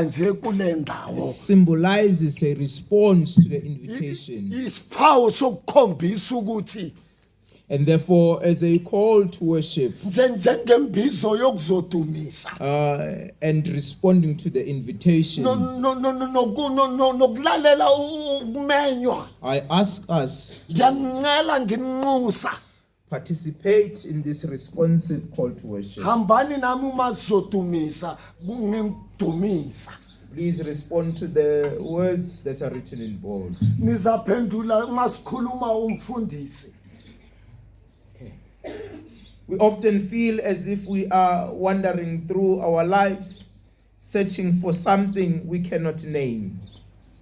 Nje kule ndawo. Symbolizes a response to the invitation. Isiphawu sokukhombisa ukuthi And therefore, as a call to worship njengembizo yokuzodumisa and responding to the invitation, nokulalela ukumenywa, I ask us ngiyanicela nginxusa, participate in this responsive call to worship. hambani nami uma sizodumisa kungidumisa. Please respond to the words that are written in bold. Nizaphendula uma sikhuluma umfundisi. We often feel as if we are wandering through our lives, searching for something we cannot name.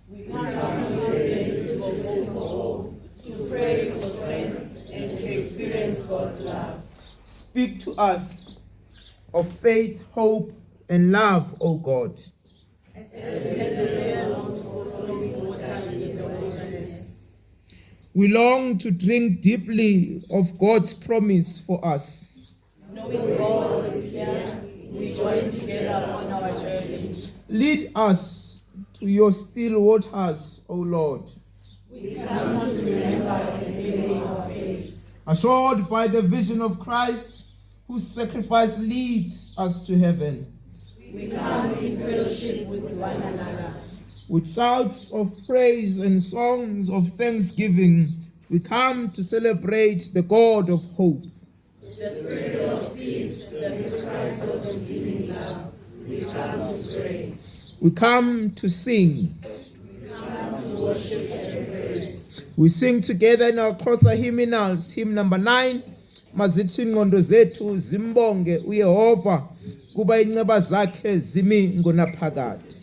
We come today to hope for hope, to pray for strength, and to experience God's love. Speak to us of faith, hope, and love, O God. We long to drink deeply of God's promise for us. Knowing God is here, we join together on our journey. Lead us to your still waters, O Lord. We come to remember the beginning of faith. Assured by the vision of Christ, whose sacrifice leads us to heaven. We come in fellowship with one another. With shouts of praise and songs of thanksgiving, we come to celebrate the God of hope. The Spirit of peace, the Christ of redeeming love, we come to pray. We come to sing. We come to worship and praise. We sing together in our Xhosa hymnals, hymn number 9. Mazithi ingqondo zethu zimbonge uYehova kuba inceba zakhe zimi ngonaphakade.